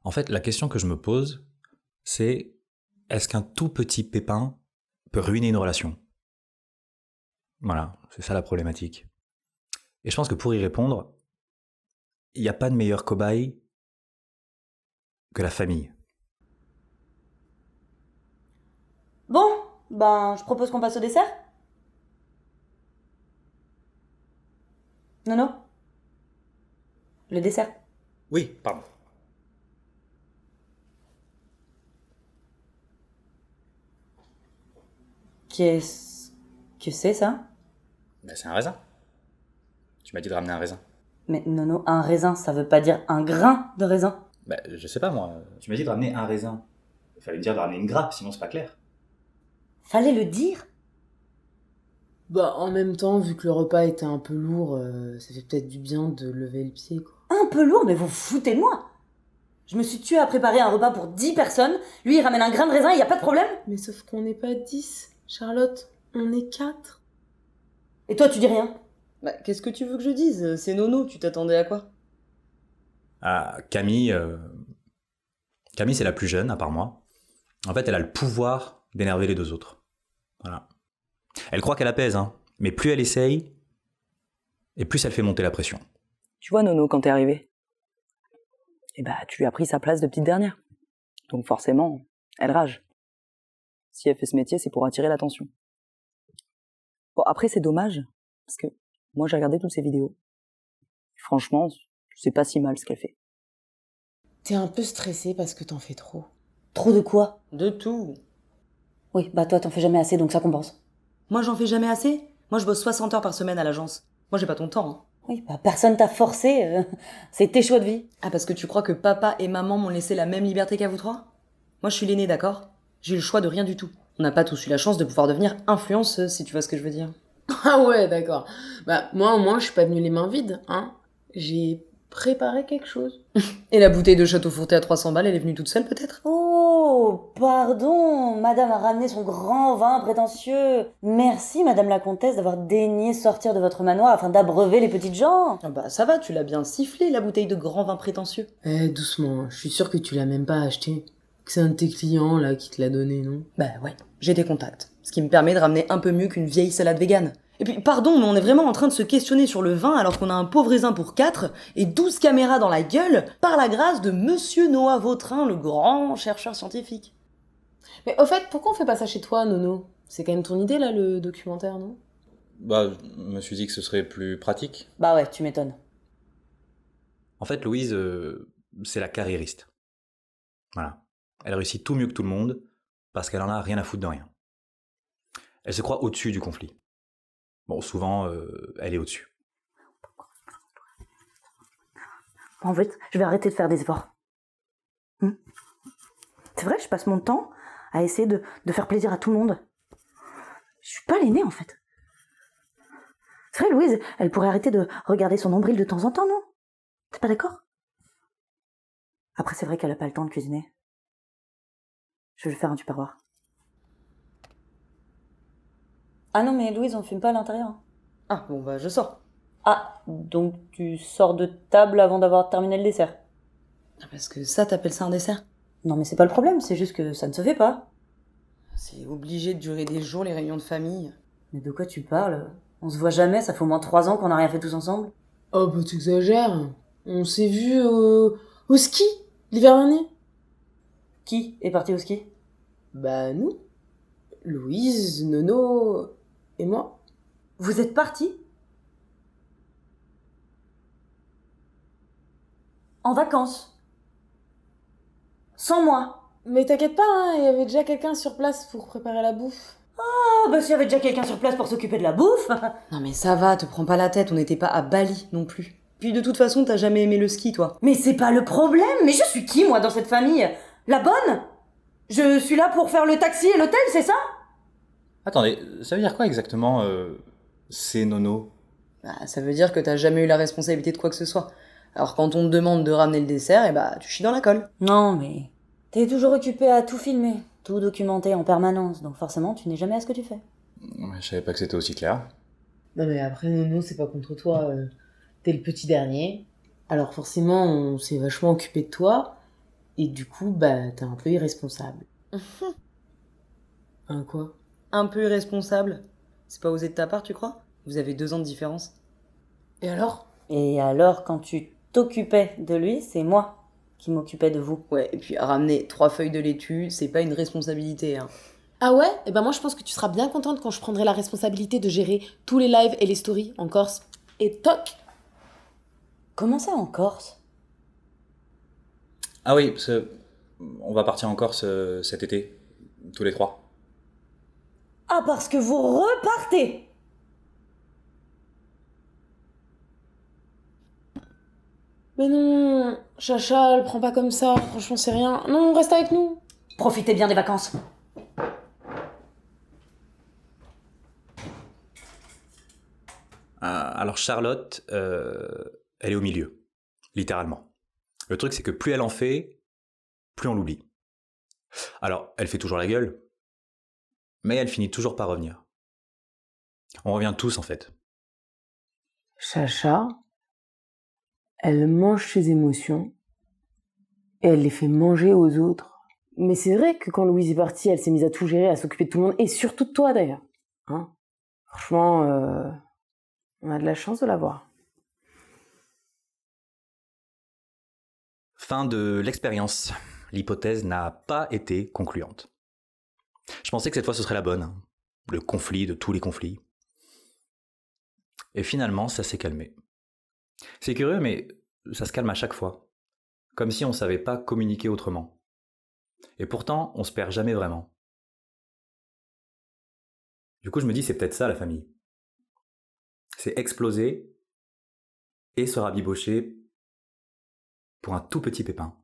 En fait, la question que je me pose, c'est est-ce qu'un tout petit pépin peut ruiner une relation? Voilà, c'est ça la problématique. Et je pense que pour y répondre, il n'y a pas de meilleur cobaye que la famille. Bon, ben, je propose qu'on passe au dessert. Non, non, le dessert. Oui, pardon. Qu'est-ce que c'est ça? Ben, c'est un raisin. Tu m'as dit de ramener un raisin. Mais Nono, un raisin, ça veut pas dire un grain de raisin. Ben, je sais pas moi. Tu m'as dit de ramener un raisin. Il fallait me dire de ramener une grappe, sinon c'est pas clair. Fallait le dire. Bah, en même temps, vu que le repas était un peu lourd, ça fait peut-être du bien de lever le pied, quoi. Un peu lourd, mais vous vous foutez de moi. Je me suis tuée à préparer un repas pour 10 personnes. Lui, il ramène un grain de raisin, y a pas de problème. Mais sauf qu'on n'est pas 10, Charlotte, on est 4. Et toi, tu dis rien. Bah, qu'est-ce que tu veux que je dise? C'est Nono, tu t'attendais à quoi? Ah, Camille. Camille, c'est la plus jeune, à part moi. En fait, elle a le pouvoir d'énerver les deux autres. Voilà. Elle croit qu'elle apaise, hein. Mais plus elle essaye, et plus elle fait monter la pression. Tu vois Nono quand t'es arrivé? Eh bah, tu lui as pris sa place de petite dernière. Donc forcément, elle rage. Si elle fait ce métier, c'est pour attirer l'attention. Bon, après, c'est dommage, parce que moi, j'ai regardé toutes ces vidéos. Franchement, c'est pas si mal ce qu'elle fait. T'es un peu stressée parce que t'en fais trop. Trop de quoi? De tout. Oui, bah toi, t'en fais jamais assez, donc ça compense. Moi, j'en fais jamais assez. Moi, je bosse 60 heures par semaine à l'agence. Moi, j'ai pas ton temps, hein. Oui, bah personne t'a forcé. C'est tes choix de vie. Ah, parce que tu crois que papa et maman m'ont laissé la même liberté qu'à vous trois? Moi, je suis l'aînée, d'accord? J'ai eu le choix de rien du tout. On n'a pas tous eu la chance de pouvoir devenir influenceuse, si tu vois ce que je veux dire. Ah ouais, d'accord. Bah, moi, au moins, je suis pas venue les mains vides, hein. J'ai préparé quelque chose. Et la bouteille de château fourté à 300 balles, elle est venue toute seule, peut-être? Oh, pardon, madame a ramené son grand vin prétentieux. Merci, madame la comtesse, d'avoir daigné sortir de votre manoir afin d'abreuver les petites gens. Ah bah, ça va, tu l'as bien sifflé, la bouteille de grand vin prétentieux. Eh, doucement, je suis sûre que tu l'as même pas acheté. Que c'est un de tes clients, là, qui te l'a donné, non? Bah ouais, j'ai des contacts. Ce qui me permet de ramener un peu mieux qu'une vieille salade végane. Et puis, pardon, mais on est vraiment en train de se questionner sur le vin alors qu'on a un pauvre raisin pour 4 et 12 caméras dans la gueule par la grâce de Monsieur Noah Vautrin, le grand chercheur scientifique. Mais au fait, pourquoi on fait pas ça chez toi, Nono? C'est quand même ton idée, là, le documentaire, non? Bah, je me suis dit que ce serait plus pratique. Bah ouais, tu m'étonnes. En fait, Louise, c'est la carriériste. Voilà. Elle réussit tout mieux que tout le monde parce qu'elle en a rien à foutre de rien. Elle se croit au-dessus du conflit. Bon, souvent, elle est au-dessus. En fait, je vais arrêter de faire des efforts. C'est vrai, je passe mon temps à essayer de faire plaisir à tout le monde. Je suis pas l'aînée, en fait. C'est vrai, Louise, elle pourrait arrêter de regarder son nombril de temps en temps, non? T'es pas d'accord? Après, c'est vrai qu'elle a pas le temps de cuisiner. Je vais lui faire un tupperware. Ah non, mais Louise, on fume pas à l'intérieur. Hein. Ah, bon bah je sors. Ah, donc tu sors de table avant d'avoir terminé le dessert? Ah, parce que ça, t'appelles ça un dessert? Non, mais c'est pas le problème, c'est juste que ça ne se fait pas. C'est obligé de durer des jours, les réunions de famille. Mais de quoi tu parles? On se voit jamais, ça fait au moins 3 ans qu'on n'a rien fait tous ensemble. Oh, bah t'exagères. On s'est vu au ski, l'hiver dernier. Qui est parti au ski? Bah, nous. Louise, Nono et moi. Vous êtes partis? En vacances? Sans moi? Mais t'inquiète pas, hein, il y avait déjà quelqu'un sur place pour préparer la bouffe. Oh, bah s'il y avait déjà quelqu'un sur place pour s'occuper de la bouffe. Non mais ça va, te prends pas la tête, on n'était pas à Bali non plus. Puis de toute façon, t'as jamais aimé le ski, toi. Mais c'est pas le problème, mais je suis qui moi dans cette famille? La bonne? Je suis là pour faire le taxi et l'hôtel, c'est ça? Attendez, ça veut dire quoi exactement, c'est nono? Bah, ça veut dire que t'as jamais eu la responsabilité de quoi que ce soit. Alors quand on te demande de ramener le dessert, tu chies dans la colle. Non, mais t'es toujours occupé à tout filmer, tout documenter en permanence, donc forcément tu n'es jamais à ce que tu fais. Ouais, je savais pas que c'était aussi clair. Non mais après, Nono, c'est pas contre toi. T'es le petit dernier. Alors forcément, on s'est vachement occupé de toi. Et du coup, bah, t'es un peu irresponsable. Un quoi? Un peu irresponsable. C'est pas osé de ta part, tu crois? Vous avez 2 ans de différence. Et alors? Et alors, quand tu t'occupais de lui, c'est moi qui m'occupais de vous. Ouais, et puis ramener 3 feuilles de laitue, c'est pas une responsabilité, hein. Ah ouais? Eh ben moi je pense que tu seras bien contente quand je prendrai la responsabilité de gérer tous les lives et les stories en Corse. Et toc! Comment ça en Corse? Ah oui, parce que on va partir en Corse cet été, tous les 3. Ah, parce que vous repartez! Mais non, Chacha, le prends pas comme ça, franchement c'est rien. Non, reste avec nous. Profitez bien des vacances. Alors Charlotte, elle est au milieu, littéralement. Le truc, c'est que plus elle en fait, plus on l'oublie. Alors, elle fait toujours la gueule, mais elle finit toujours par revenir. On revient tous, en fait. Chacha, elle mange ses émotions et elle les fait manger aux autres. Mais c'est vrai que quand Louise est partie, elle s'est mise à tout gérer, à s'occuper de tout le monde, et surtout de toi d'ailleurs. Hein? Franchement, on a de la chance de l'avoir. Fin de l'expérience. L'hypothèse n'a pas été concluante. Je pensais que cette fois ce serait la bonne. Hein. Le conflit de tous les conflits. Et finalement, ça s'est calmé. C'est curieux, mais ça se calme à chaque fois. Comme si on ne savait pas communiquer autrement. Et pourtant, on se perd jamais vraiment. Du coup, je me dis, c'est peut-être ça la famille. C'est exploser et se rabibocher pour un tout petit pépin.